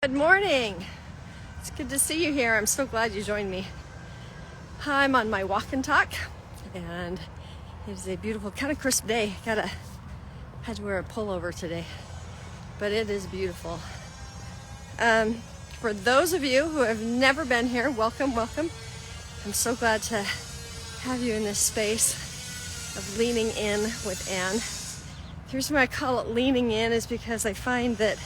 Good morning. It's good to see you here. I'm so glad you joined me. I'm on my walk and talk, and it is a beautiful, kind of crisp day. Had to wear a pullover today, but it is beautiful. For those of you who have never been here, welcome. I'm so glad to have you in this space of leaning in with Anne. The reason why I call it leaning in is because I find that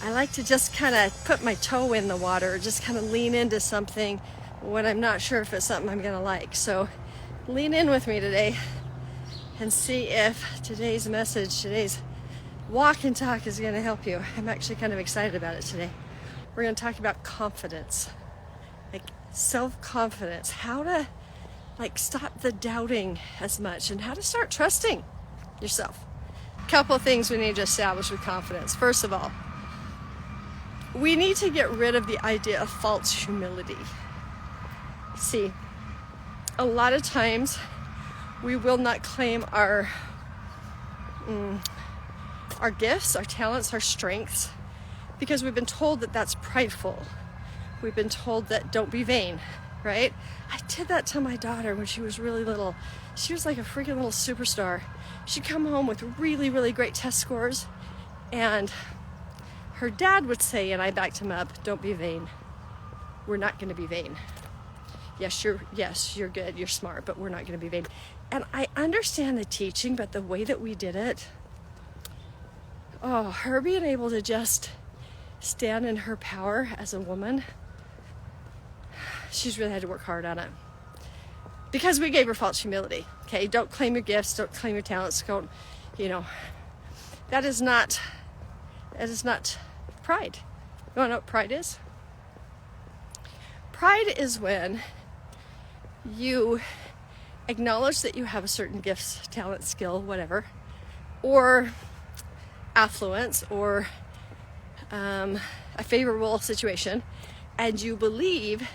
I like to just kind of put my toe in the water, just kind of lean into something when I'm not sure if it's something I'm going to like. So lean in with me today and see if today's message, today's walk and talk is going to help you. I'm actually kind of excited about it today. We're going to talk about confidence, like self-confidence, how to stop the doubting as much and how to start trusting yourself. A couple of things we need to establish with confidence. First of all, we need to get rid of the idea of false humility. See, a lot of times we will not claim our gifts, our talents, our strengths, because we've been told that that's prideful. We've been told that don't be vain, right? I did that to my daughter when she was really little. She was like a freaking little superstar. She'd come home with really, really great test scores, and her dad would say, and I backed him up, don't be vain. We're not going to be vain. Yes, you're good, you're smart, but we're not going to be vain. And I understand the teaching, but the way that we did it, her being able to just stand in her power as a woman, she's really had to work hard on it. Because we gave her false humility. Okay, don't claim your gifts, don't claim your talents, don't, that is not pride. You want to know what pride is? Pride is when you acknowledge that you have a certain gift, talent, skill, whatever, or affluence, or a favorable situation, and you believe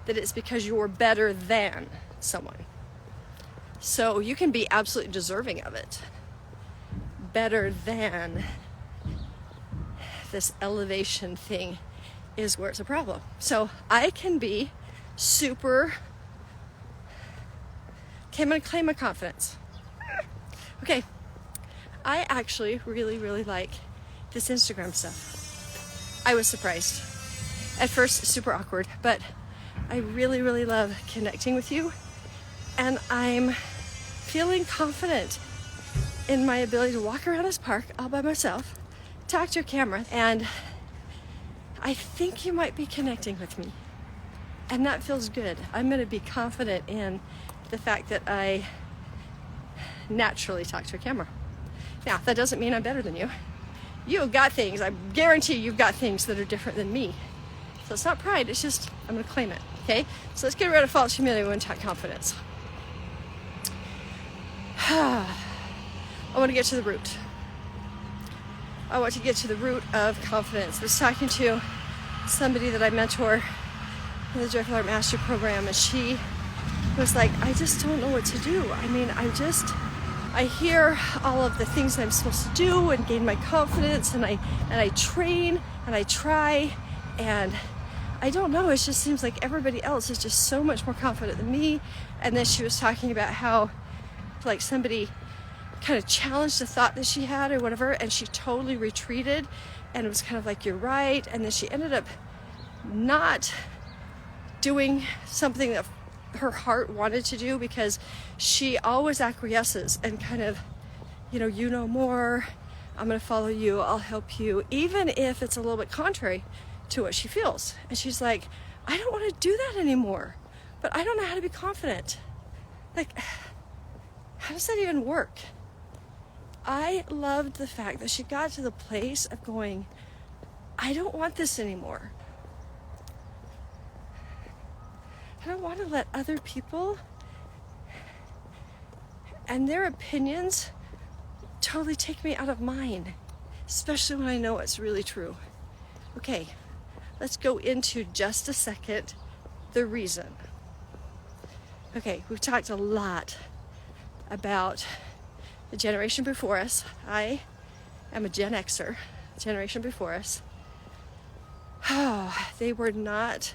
that it's because you're better than someone. So you can be absolutely deserving of it. Better than. This elevation thing is where it's a problem. So I can be super, I'm going to claim my confidence. Okay, I actually really, really like this Instagram stuff. I was surprised. At first, super awkward, but I really, really love connecting with you, and I'm feeling confident in my ability to walk around this park all by myself, talk to a camera, and I think you might be connecting with me, and that feels good. I'm going to be confident in the fact that I naturally talk to a camera. Now, that doesn't mean I'm better than you. You've got things, I guarantee you've got things that are different than me. So it's not pride, it's just I'm going to claim it. Okay, so let's get rid of false humility when we talk confidence. I want to get to the root. I want to get to the root of confidence. I was talking to somebody that I mentor in the Joyful Art Mastery Program, and she was like, I just don't know what to do. I mean, I hear all of the things that I'm supposed to do and gain my confidence, and I train and I try, and I don't know, it just seems like everybody else is just so much more confident than me. And then she was talking about how somebody kind of challenged a thought that she had or whatever, and she totally retreated, and it was kind of like, you're right. And then she ended up not doing something that her heart wanted to do, because she always acquiesces and kind of, you know more, I'm going to follow you, I'll help you, even if it's a little bit contrary to what she feels. And she's like, I don't want to do that anymore, but I don't know how to be confident. How does that even work? I loved the fact that she got to the place of going, I don't want this anymore. I don't want to let other people and their opinions totally take me out of mine, especially when I know it's really true. Okay, let's go into just a second the reason. Okay, we've talked a lot about the generation before us. I am a Gen Xer, generation before us. they were not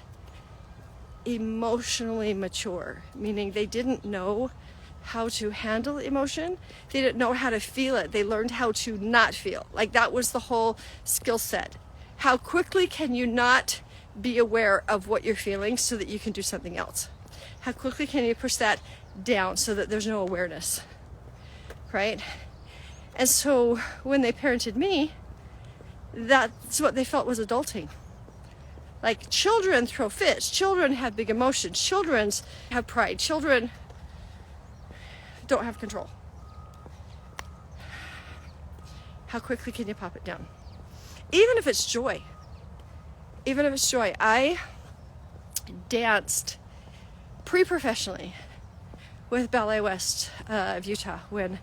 emotionally mature, meaning they didn't know how to handle emotion. They didn't know how to feel it. They learned how to not feel. Like that was the whole skill set. How quickly can you not be aware of what you're feeling so that you can do something else? How quickly can you push that down so that there's no awareness, right? And so when they parented me, that's what they felt was adulting. Like children throw fits, children have big emotions, children have pride, children don't have control. How quickly can you pop it down? Even if it's joy. Even if it's joy. I danced pre-professionally with Ballet West of Utah when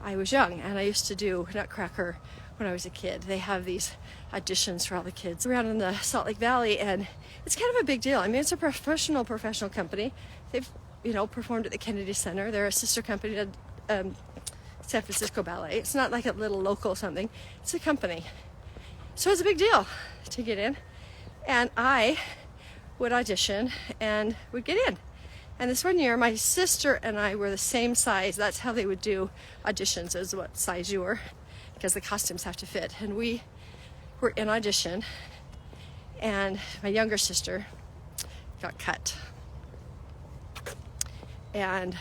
I was young, and I used to do Nutcracker when I was a kid. They have these auditions for all the kids around in the Salt Lake Valley, and it's kind of a big deal. I mean, it's a professional company. They've performed at the Kennedy Center. They're a sister company to San Francisco Ballet. It's not like a little local something. It's a company. So it's a big deal to get in. And I would audition and would get in. And this one year, my sister and I were the same size. That's how they would do auditions, is what size you were, because the costumes have to fit. And we were in audition, and my younger sister got cut. And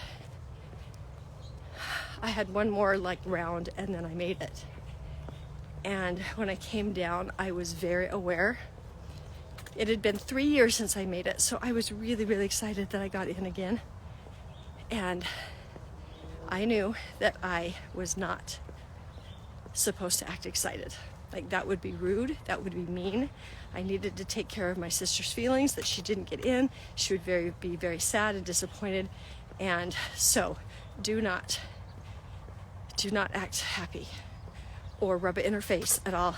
I had one more round, and then I made it. And when I came down, I was very aware. It had been 3 years since I made it, so I was really, really excited that I got in again. And I knew that I was not supposed to act excited. Like, that would be rude, that would be mean. I needed to take care of my sister's feelings that she didn't get in. She would be very sad and disappointed. And so do not act happy or rub it in her face at all.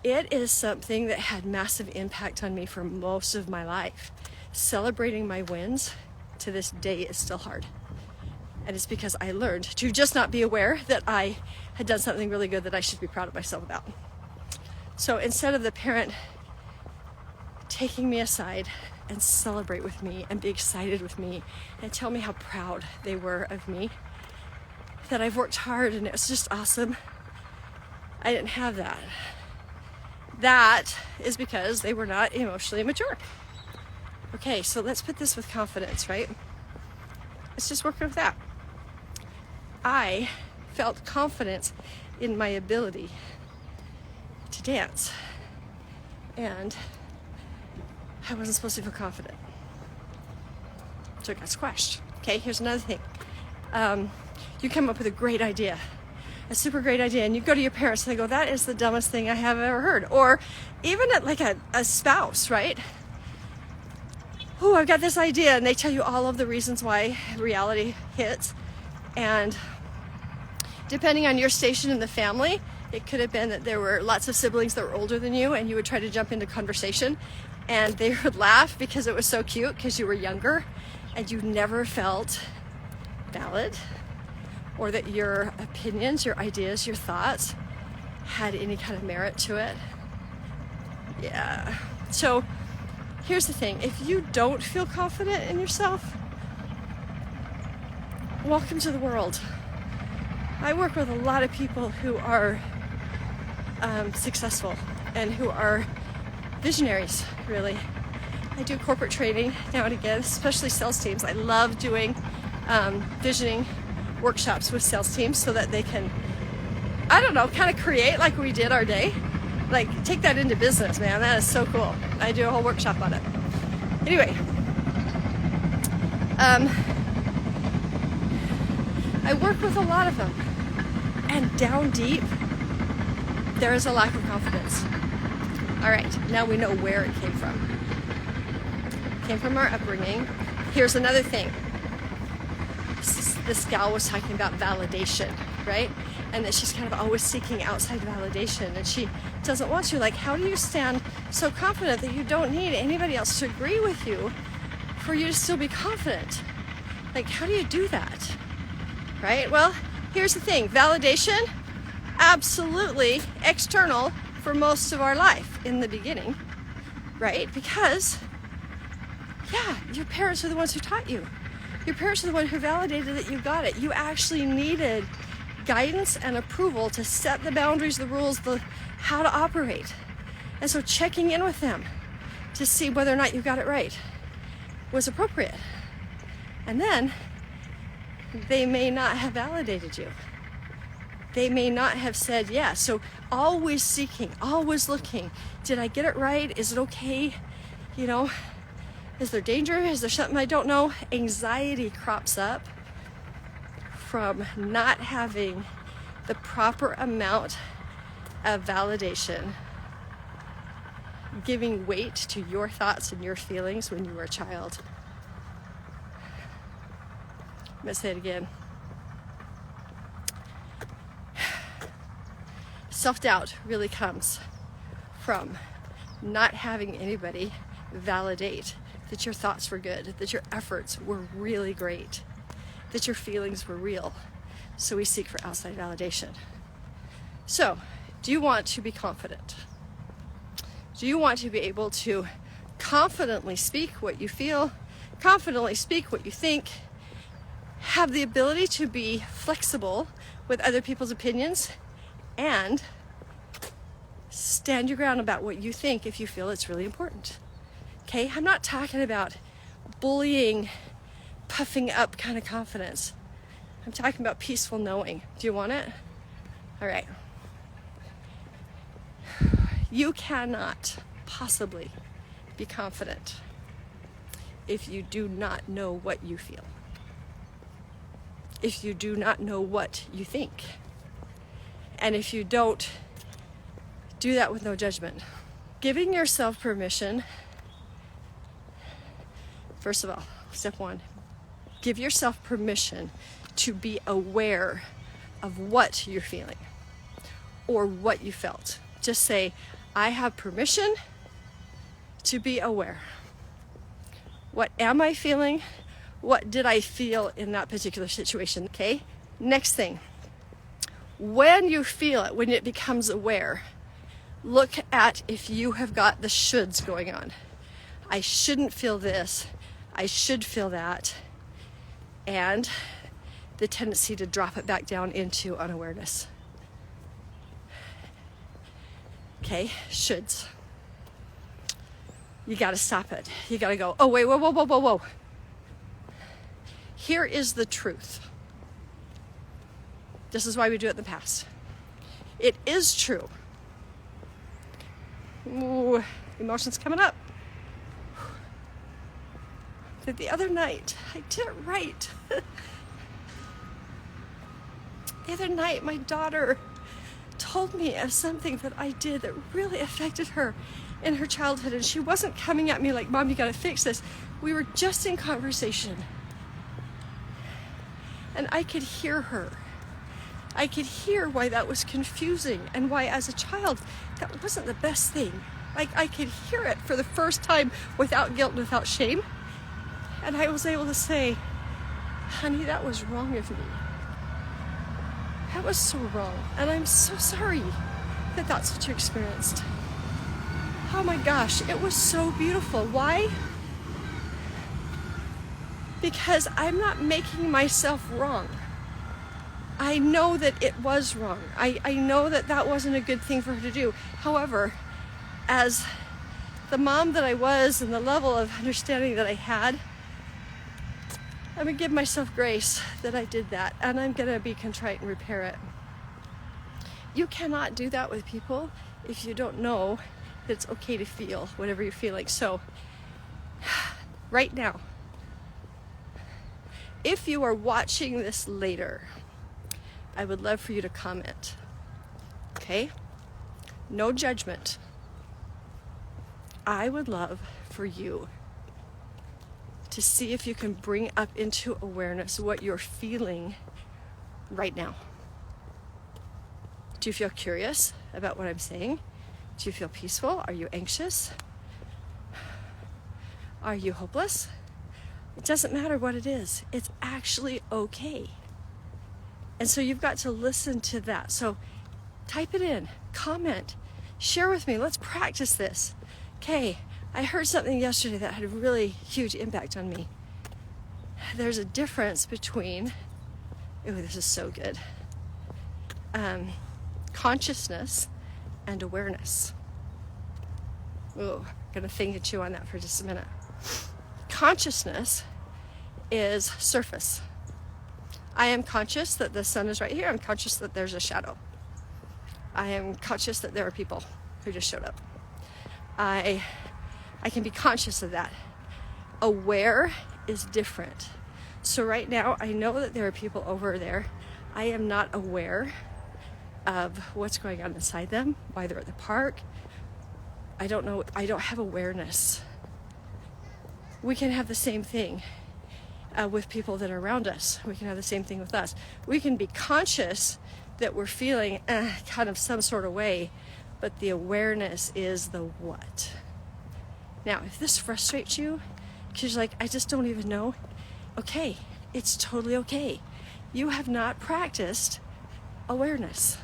It is something that had massive impact on me for most of my life. Celebrating my wins to this day is still hard. And it's because I learned to just not be aware that I had done something really good that I should be proud of myself about. So instead of the parent taking me aside and celebrate with me and be excited with me and tell me how proud they were of me, that I've worked hard and it was just awesome, I didn't have that. That is because they were not emotionally mature. Okay, so let's put this with confidence, right? Let's just work with that. I felt confidence in my ability to dance, and I wasn't supposed to feel confident. So it got squashed. Okay, here's another thing. You come up with a great idea, a super great idea, and you go to your parents and they go, that is the dumbest thing I have ever heard. Or even at a spouse, right? Oh, I've got this idea, and they tell you all of the reasons why reality hits. And depending on your station in the family, it could have been that there were lots of siblings that were older than you, and you would try to jump into conversation, and they would laugh because it was so cute because you were younger and you never felt valid, or that your opinions, your ideas, your thoughts had any kind of merit to it. Yeah. So here's the thing. If you don't feel confident in yourself, welcome to the world. I work with a lot of people who are successful and who are visionaries, really. I do corporate training now and again, especially sales teams. I love doing visioning workshops with sales teams so that they can, kind of create like we did our day. Like, take that into business, man. That is so cool. I do a whole workshop on it. Anyway, I work with a lot of them, and down deep, there is a lack of confidence. All right, now we know where it came from. It came from our upbringing. Here's another thing. This gal was talking about validation, right? And that she's kind of always seeking outside validation, and she doesn't want to. Like, how do you stand so confident that you don't need anybody else to agree with you for you to still be confident? Like, how do you do that? Right? Well, here's the thing. Validation, absolutely external for most of our life in the beginning. right? Because, yeah, your parents are the ones who taught you. Your parents are the ones who validated that you got it. You actually needed guidance and approval to set the boundaries, the rules, how to operate. And so checking in with them to see whether or not you got it right was appropriate. And then they may not have validated you. They may not have said yes. So always seeking, always looking. Did I get it right? Is it okay? You know, is there danger? Is there something I don't know? Anxiety crops up from not having the proper amount of validation, giving weight to your thoughts and your feelings when you were a child. I'm going to say it again. Self-doubt really comes from not having anybody validate that your thoughts were good, that your efforts were really great, that your feelings were real. So we seek for outside validation. So, do you want to be confident? Do you want to be able to confidently speak what you feel, confidently speak what you think, have the ability to be flexible with other people's opinions, and stand your ground about what you think if you feel it's really important? Okay, I'm not talking about bullying, puffing up kind of confidence. I'm talking about peaceful knowing. Do you want it? All right. You cannot possibly be confident if you do not know what you feel, if you do not know what you think, and if you don't do that with no judgment. Giving yourself permission, first of all, step one, give yourself permission to be aware of what you're feeling or what you felt. Just say, I have permission to be aware. What am I feeling? What did I feel in that particular situation? Okay? Next thing, when you feel it, when it becomes aware, look at if you have got the shoulds going on. I shouldn't feel this. I should feel that. And the tendency to drop it back down into unawareness. Okay, shoulds. You got to stop it. You got to go, oh, wait, whoa, whoa, whoa, whoa, whoa. Here is the truth. This is why we do it in the past. It is true. Ooh, emotions coming up. That the other night, I did it right. The other night, my daughter told me of something that I did that really affected her in her childhood, and she wasn't coming at me like, Mom, you gotta fix this. We were just in conversation, and I could hear her. I could hear why that was confusing and why as a child that wasn't the best thing. I could hear it for the first time without guilt and without shame, and I was able to say, honey, that was wrong of me. That was so wrong, and I'm so sorry that that's what you experienced. Oh my gosh, it was so beautiful. Why? Because I'm not making myself wrong. I know that it was wrong. I know that that wasn't a good thing for her to do. However, as the mom that I was and the level of understanding that I had, I'm going to give myself grace that I did that, and I'm going to be contrite and repair it. You cannot do that with people if you don't know that it's okay to feel whatever you're feeling. So, right now, if you are watching this later, I would love for you to comment. Okay? No judgment. I would love for you to see if you can bring up into awareness what you're feeling right now. Do you feel curious about what I'm saying? Do you feel peaceful? Are you anxious? Are you hopeless? It doesn't matter what it is. It's actually okay. And so you've got to listen to that. So type it in, comment, share with me. Let's practice this. Okay, I heard something yesterday that had a really huge impact on me. There's a difference between, oh, this is so good, consciousness and awareness. Oh, I'm gonna think and chew on that for just a minute. Consciousness is surface. I am conscious that the sun is right here. I'm conscious that there's a shadow. I am conscious that there are people who just showed up. I can be conscious of that. Aware is different. So right now, I know that there are people over there. I am not aware of what's going on inside them, why they're at the park. I don't know. I don't have awareness. We can have the same thing with people that are around us. We can have the same thing with us. We can be conscious that we're feeling kind of some sort of way, but the awareness is the what. Now, if this frustrates you, because you're like, I just don't even know, okay, it's totally okay. You have not practiced awareness.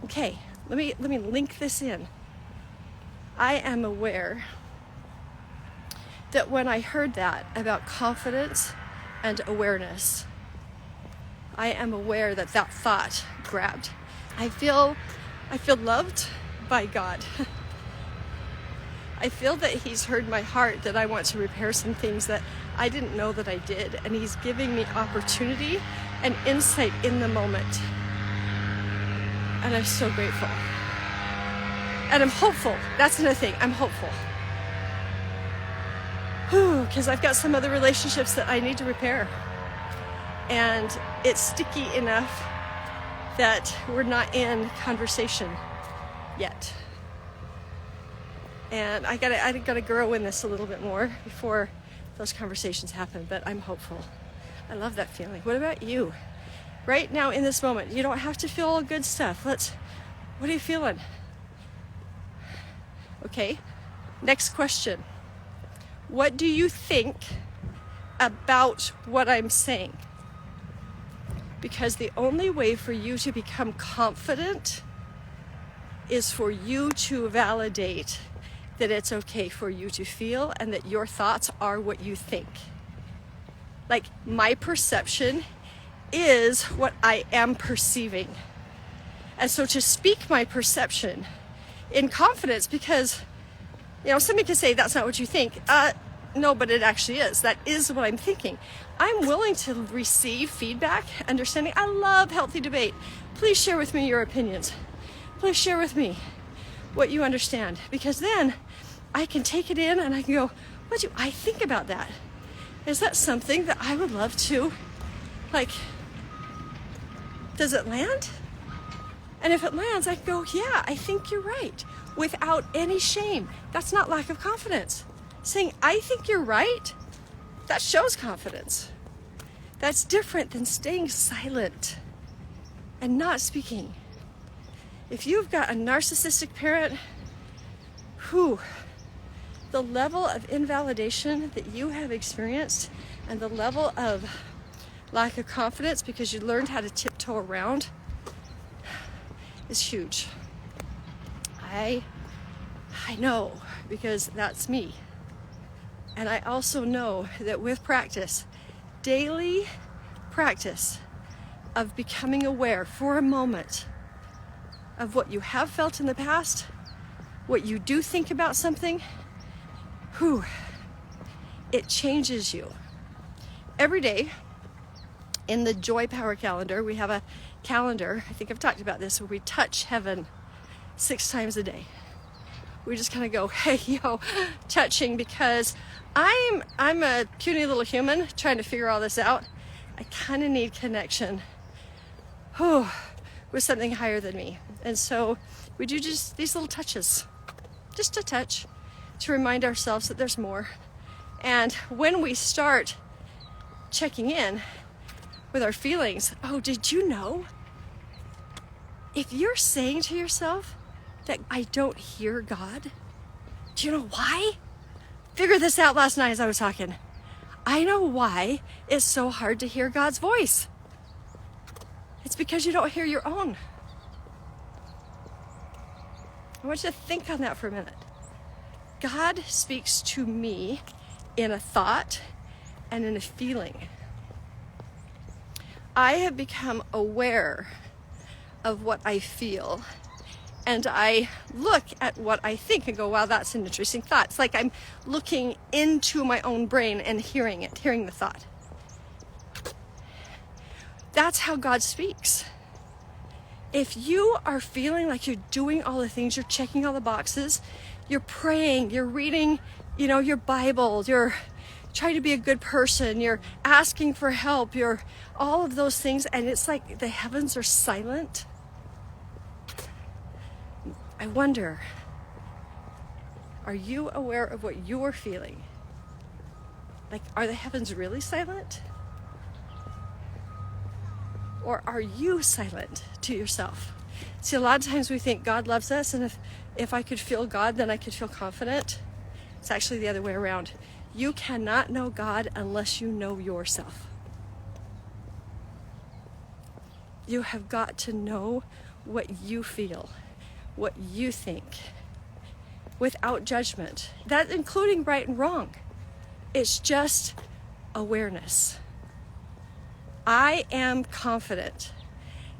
Okay, let me link this in. I am aware that when I heard that about confidence and awareness, I am aware that that thought grabbed. I feel loved by God. I feel that He's heard my heart, that I want to repair some things that I didn't know that I did, and He's giving me opportunity and insight in the moment. And I'm so grateful. And I'm hopeful. That's another thing. I'm hopeful. Because I've got some other relationships that I need to repair. And it's sticky enough that we're not in conversation yet. And I gotta grow in this a little bit more before those conversations happen, but I'm hopeful. I love that feeling. What about you? Right now in this moment, you don't have to feel all good stuff. What are you feeling? Okay, next question. What do you think about what I'm saying? Because the only way for you to become confident is for you to validate that it's okay for you to feel and that your thoughts are what you think. Like, my perception is what I am perceiving. And so to speak my perception in confidence, because, somebody can say that's not what you think. No, but it actually is. That is what I'm thinking. I'm willing to receive feedback, understanding. I love healthy debate. Please share with me your opinions. Please share with me what you understand, because then I can take it in and I can go, what do I think about that? Is that something that I would love to, does it land? And if it lands, I can go, yeah, I think you're right, without any shame. That's not lack of confidence. Saying, I think you're right, that shows confidence. That's different than staying silent and not speaking. If you've got a narcissistic parent, the level of invalidation that you have experienced and the level of lack of confidence because you learned how to tiptoe around is huge. I know, because that's me. And I also know that with practice, daily practice of becoming aware for a moment of what you have felt in the past, what you do think about something, it changes you. Every day in the Joy Power calendar, we have a calendar, I think I've talked about this, where we touch heaven 6 times a day. We just kind of go, hey, touching, because I'm a puny little human trying to figure all this out. I kind of need connection with something higher than me. And so we do just these little touches, just a touch, to remind ourselves that there's more. And when we start checking in with our feelings, did you know? If you're saying to yourself that I don't hear God, do you know why? Figured this out last night as I was talking. I know why it's so hard to hear God's voice. It's because you don't hear your own. I want you to think on that for a minute. God speaks to me in a thought and in a feeling. I have become aware of what I feel, and I look at what I think and go, wow, that's an interesting thought. It's like I'm looking into my own brain and hearing the thought. That's how God speaks. If you are feeling like you're doing all the things, you're checking all the boxes, you're praying, you're reading, your Bible, you're trying to be a good person, you're asking for help, you're all of those things, and it's like the heavens are silent. I wonder, are you aware of what you're feeling? Like, are the heavens really silent? Or are you silent to yourself? See, a lot of times we think God loves us, and if I could feel God, then I could feel confident. It's actually the other way around. You cannot know God unless you know yourself. You have got to know what you feel, what you think, without judgment. That including right and wrong. It's just awareness. I am confident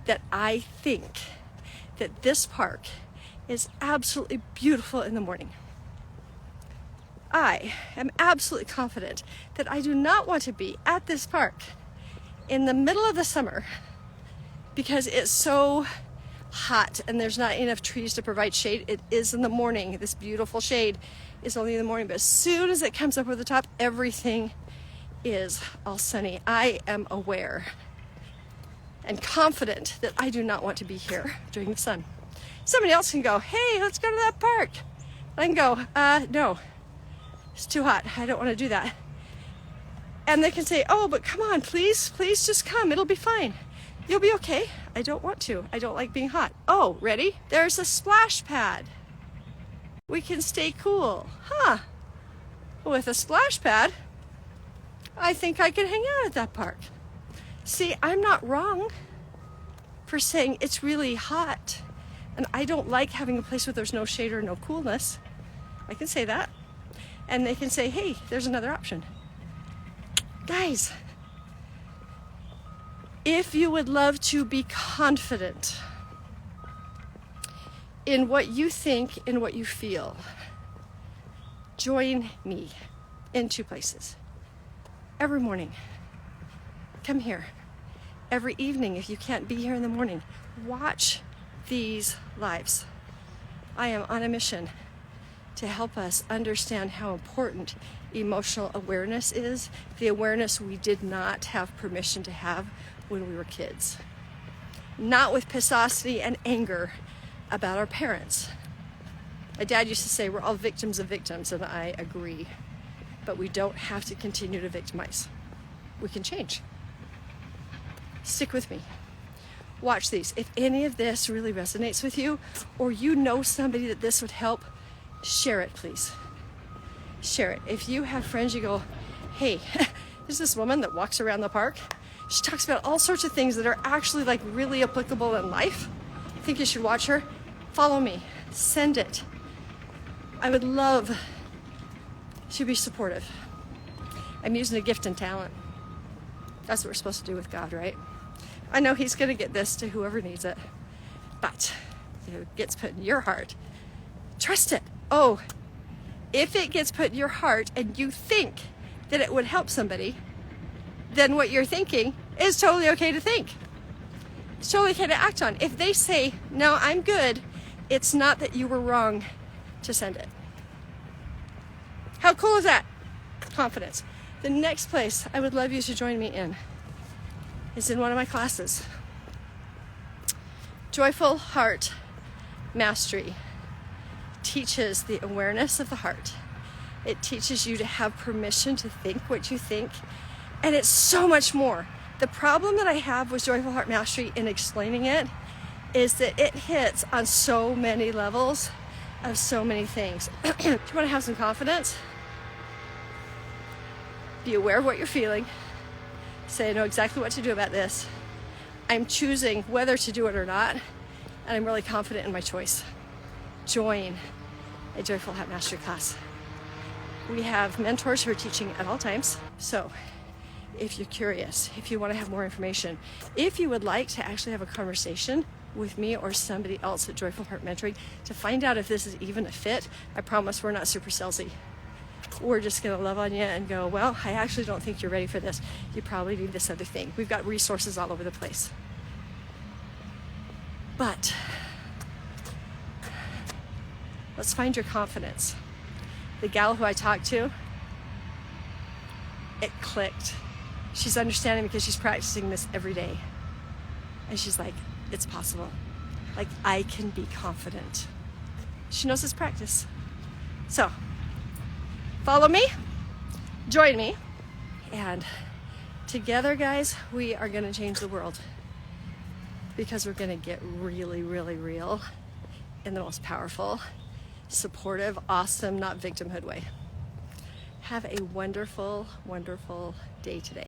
that I think that this park is absolutely beautiful in the morning. I am absolutely confident that I do not want to be at this park in the middle of the summer because it's so hot and there's not enough trees to provide shade. It is in the morning. This beautiful shade is only in the morning, but as soon as it comes up over the top, everything is all sunny. I am aware and confident that I do not want to be here during the sun. Somebody else can go, hey, let's go to that park. I can go, no, it's too hot. I don't want to do that. And they can say, oh, but come on, please just come. It'll be fine. You'll be okay. I don't want to. I don't like being hot. Oh, ready? There's a splash pad. We can stay cool. Huh. With a splash pad, I think I could hang out at that park. See, I'm not wrong for saying it's really hot and I don't like having a place where there's no shade or no coolness. I can say that. And they can say, hey, there's another option. Guys, if you would love to be confident in what you think and what you feel, join me in two places. Every morning, come here. Every evening, if you can't be here in the morning, watch these lives. I am on a mission to help us understand how important emotional awareness is, the awareness we did not have permission to have when we were kids. Not with pissosity and anger about our parents. My dad used to say we're all victims of victims, and I agree. But we don't have to continue to victimize. We can change. Stick with me. Watch these. If any of this really resonates with you, or you know somebody that this would help, share it, please. Share it. If you have friends, you go, hey, there's this woman that walks around the park. She talks about all sorts of things that are actually like really applicable in life. I think you should watch her. Follow me. Send it. I would love to be supportive. I'm using a gift and talent. That's what we're supposed to do with God, right? I know He's going to get this to whoever needs it, but if it gets put in your heart, trust it. Oh, if it gets put in your heart and you think that it would help somebody, then what you're thinking is totally okay to think. It's totally okay to act on. If they say, no, I'm good, it's not that you were wrong to send it. How cool is that? Confidence. The next place I would love you to join me in is in one of my classes. Joyful Heart Mastery teaches the awareness of the heart. It teaches you to have permission to think what you think, and it's so much more. The problem that I have with Joyful Heart Mastery in explaining it is that it hits on so many levels of so many things. Do you want to have some confidence? Be aware of what you're feeling. Say, I know exactly what to do about this. I'm choosing whether to do it or not, and I'm really confident in my choice. Join a Joyful Heart Mastery class. We have mentors who are teaching at all times. So if you're curious, if you want to have more information, if you would like to actually have a conversation with me or somebody else at Joyful Heart Mentoring to find out if this is even a fit, I promise we're not super salesy. We're just going to love on you and go, well, I actually don't think you're ready for this. You probably need this other thing. We've got resources all over the place. But let's find your confidence. The gal who I talked to, it clicked. She's understanding because she's practicing this every day. And she's like, it's possible. Like, I can be confident. She knows it's practice. So, follow me, join me, and together, guys, we are going to change the world, because we're going to get really, really real in the most powerful, supportive, awesome, not victimhood way. Have a wonderful, wonderful day today.